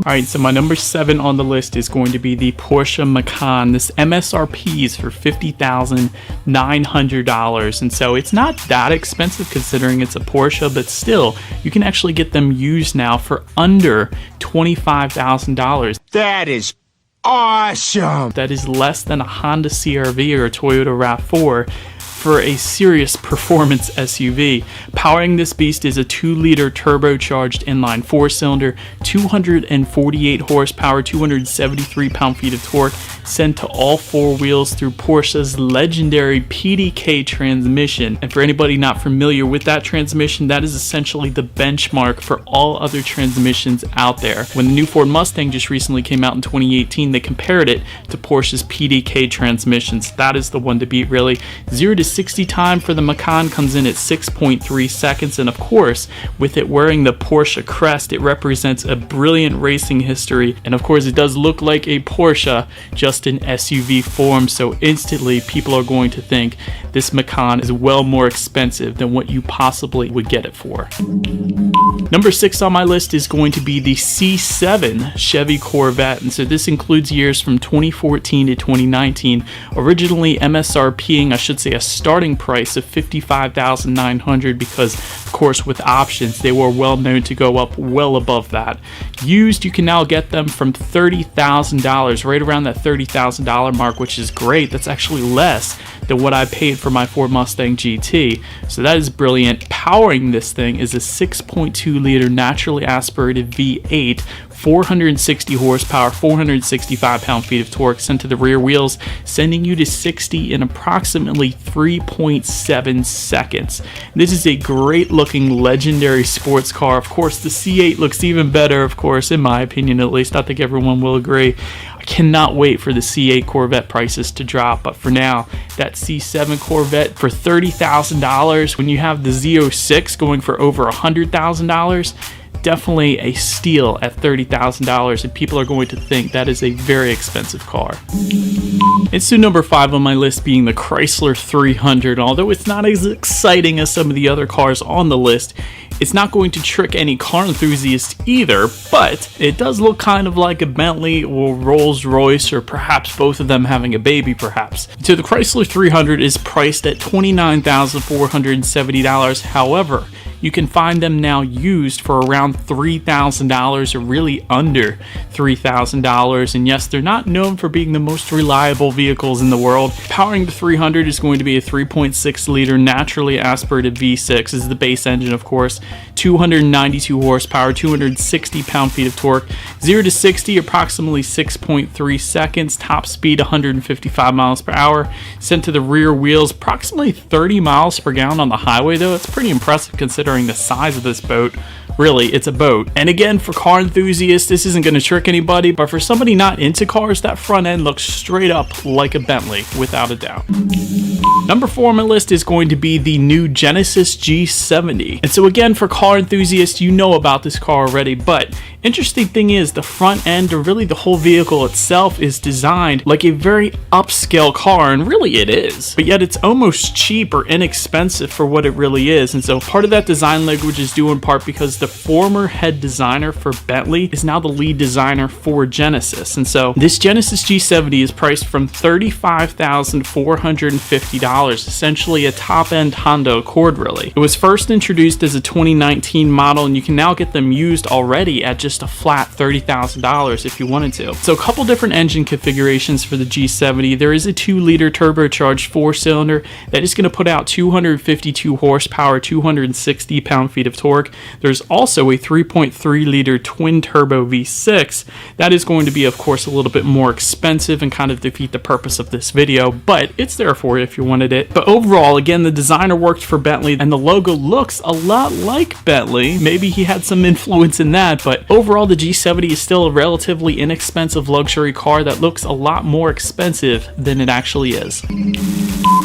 Alright, so my number 7 on the list is going to be the Porsche Macan. This MSRP is for $50,900, and so it's not that expensive considering it's a Porsche, but still, you can actually get them used now for under $25,000. That is awesome! That is less than a Honda CR-V or a Toyota RAV4 for a serious performance SUV. Powering this beast is a 2-liter turbocharged inline 4-cylinder, 248 horsepower, 273 pound-feet of torque, sent to all 4 wheels through Porsche's legendary PDK transmission. And for anybody not familiar with that transmission, that is essentially the benchmark for all other transmissions out there. When the new Ford Mustang just recently came out in 2018, they compared it to Porsche's PDK transmissions. That is the one to beat, really. 0 to 60 time for the Macan comes in at 6.3 seconds, and of course, with it wearing the Porsche crest, it represents a brilliant racing history, and of course it does look like a Porsche just in SUV form, so instantly people are going to think this Macan is well more expensive than what you possibly would get it for. Number 6 on my list is going to be the C7 Chevy Corvette, and so this includes years from 2014 to 2019, originally MSRPing, I should say, a starting price of $55,900 because, of course, with options, they were well known to go up well above that. Used, you can now get them from $30,000, right around that $30,000 mark, which is great. That's actually less than what I paid for my Ford Mustang GT, so that is brilliant. Powering this thing is a 6.2-liter naturally aspirated V8, 460 horsepower, 465 pound-feet of torque, sent to the rear wheels, sending you to 60 in approximately 3.7 seconds. This is a great-looking legendary sports car. Of course, the C8 looks even better, of course, in my opinion at least. I think everyone will agree. I cannot wait for the C8 Corvette prices to drop, but for now, that C7 Corvette for $30,000, when you have the Z06 going for over $100,000, definitely a steal at $30,000, and people are going to think that is a very expensive car. It's to number 5 on my list being the Chrysler 300. Although it's not as exciting as some of the other cars on the list, it's not going to trick any car enthusiast either, but it does look kind of like a Bentley or Rolls-Royce, or perhaps both of them having a baby perhaps. So the Chrysler 300 is priced at $29,470. However, you can find them now used for around $3,000 or really under $3,000. And yes, they're not known for being the most reliable vehicles in the world. Powering the 300 is going to be a 3.6-liter naturally aspirated V6 is the base engine, of course, 292 horsepower, 260 pound-feet of torque, 0 to 60 approximately 6.3 seconds, top speed 155 miles per hour, sent to the rear wheels approximately 30 miles per gallon on the highway. Though it's pretty impressive considering the size of this boat. Really, it's a boat. And again, for car enthusiasts, this isn't going to trick anybody, but for somebody not into cars, that front end looks straight up like a Bentley, without a doubt. Number 4 on my list is going to be the new Genesis G70. And so again, for car enthusiasts, you know about this car already, but interesting thing is the front end, or really the whole vehicle itself, is designed like a very upscale car, and really it is. But yet it's almost cheap or inexpensive for what it really is. And so part of that design language is due in part because the former head designer for Bentley is now the lead designer for Genesis. And so this Genesis G70 is priced from $35,450, essentially a top-end Honda Accord, really. It was first introduced as a 2019 model, and you can now get them used already at just a flat $30,000 if you wanted to. So a couple different engine configurations for the G70. There is a 2-liter turbocharged 4-cylinder that is going to put out 252 horsepower, 260 pound-feet of torque. There's also a 3.3-liter twin-turbo V6 that is going to be, of course, a little bit more expensive and kind of defeat the purpose of this video, but it's there for you if you wanted it. But overall, again, the designer worked for Bentley, and the logo looks a lot like Bentley. Maybe he had some influence in that, but overall, the G70 is still a relatively inexpensive luxury car that looks a lot more expensive than it actually is.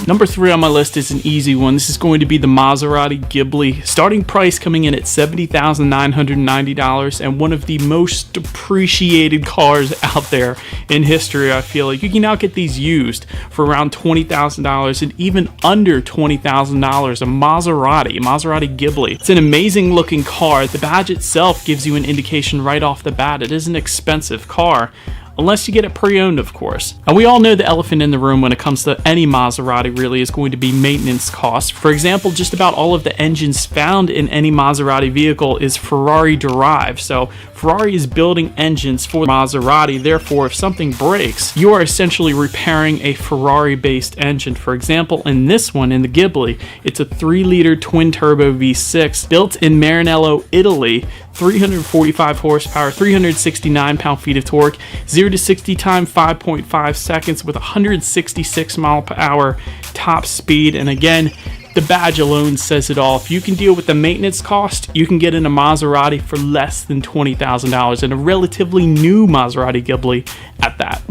Number 3 on my list is an easy one. This is going to be the Maserati Ghibli. Starting price coming in at $70,990, and one of the most depreciated cars out there in history. I feel like you can now get these used for around $20,000 and even under $20,000. A Maserati Ghibli. It's an amazing looking car. The badge itself gives you an indication right off the bat. It is an expensive car, unless you get it pre-owned, of course. And we all know the elephant in the room when it comes to any Maserati really is going to be maintenance costs. For example, just about all of the engines found in any Maserati vehicle is Ferrari derived. So Ferrari is building engines for Maserati. Therefore, if something breaks, you are essentially repairing a Ferrari-based engine. For example, in this one, in the Ghibli, it's a 3-liter twin-turbo V6 built in Maranello, Italy. 345 horsepower, 369 pound-feet of torque, 0 to 60 time 5.5 seconds with 166 mile per hour top speed. And again, the badge alone says it all. If you can deal with the maintenance cost, you can get in a Maserati for less than $20,000, and a relatively new Maserati Ghibli at that.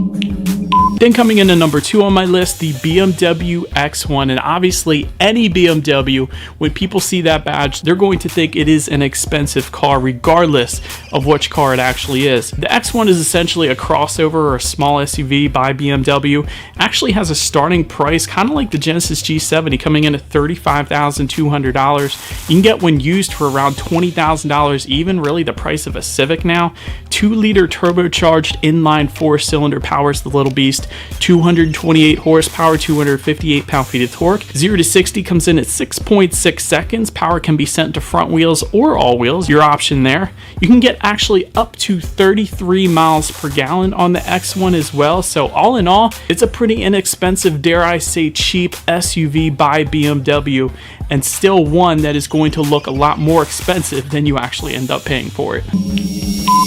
Then coming in at number 2 on my list, the BMW X1. And obviously any BMW, when people see that badge, they're going to think it is an expensive car regardless of which car it actually is. The X1 is essentially a crossover or a small SUV by BMW. It actually has a starting price kind of like the Genesis G70, coming in at $35,200. You can get one used for around $20,000, even really the price of a Civic now. 2-liter turbocharged inline 4-cylinder powers the little beast. 228 horsepower, 258 pound-feet of torque. 0 to 60 comes in at 6.6 seconds. Power can be sent to front wheels or all wheels, your option there. You can get actually up to 33 miles per gallon on the X1 as well. So all in all, it's a pretty inexpensive, dare I say cheap SUV by BMW, and still one that is going to look a lot more expensive than you actually end up paying for it.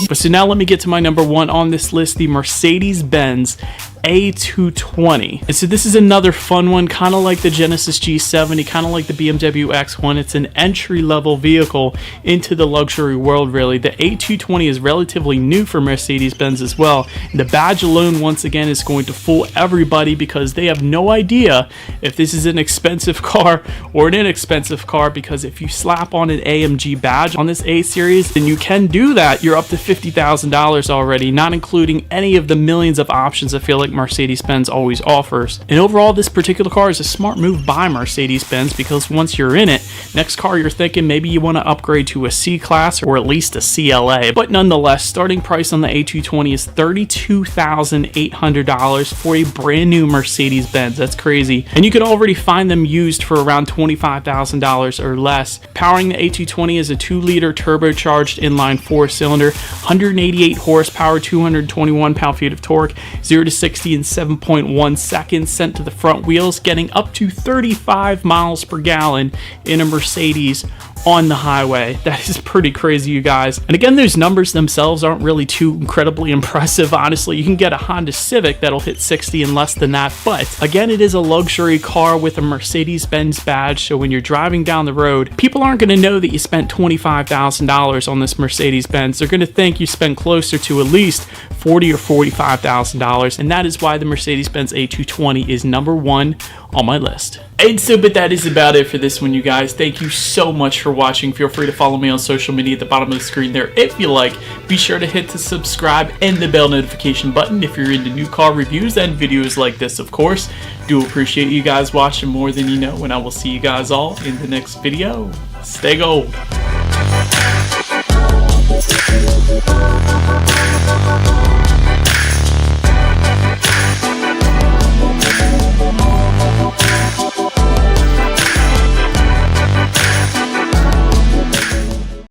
But so now let me get to my number 1 on this list, the Mercedes-Benz A220. And so this is another fun one, kind of like the Genesis G70, kind of like the BMW X1. It's an entry-level vehicle into the luxury world, really. The A220 is relatively new for Mercedes-Benz as well. And the badge alone, once again, is going to fool everybody because they have no idea if this is an expensive car or an inexpensive car, because if you slap on an AMG badge on this A series, then you can do that. You're up to $50,000 already, not including any of the millions of options I feel like Mercedes-Benz always offers. And overall, this particular car is a smart move by Mercedes-Benz, because once you're in it, next car you're thinking maybe you want to upgrade to a C-Class or at least a CLA. But nonetheless, starting price on the A220 is $32,800 for a brand new Mercedes-Benz. That's crazy. And you can already find them used for around $25,000 or less. Powering the A220 is a 2-liter turbocharged inline 4-cylinder, 188 horsepower, 221 pound-feet of torque, 0 to 60 in 7.1 seconds, sent to the front wheels, getting up to 35 miles per gallon in a Mercedes on the highway. That is pretty crazy, you guys. And again, those numbers themselves aren't really too incredibly impressive, honestly. You can get a Honda Civic that'll hit 60 in less than that, but again, it is a luxury car with a Mercedes-Benz badge, so when you're driving down the road, people aren't going to know that you spent $25,000 on this Mercedes-Benz. They're going to think you spent closer to at least $40,000 or $45,000, and that is why the Mercedes-Benz A220 is number 1 on my list. And so, but that is about it for this one, you guys. Thank you so much for watching. Feel free to follow me on social media at the bottom of the screen there if you like. Be sure to hit the subscribe and the bell notification button if you're into new car reviews and videos like this, of course. Do appreciate you guys watching more than you know, and I will see you guys all in the next video. Stay gold.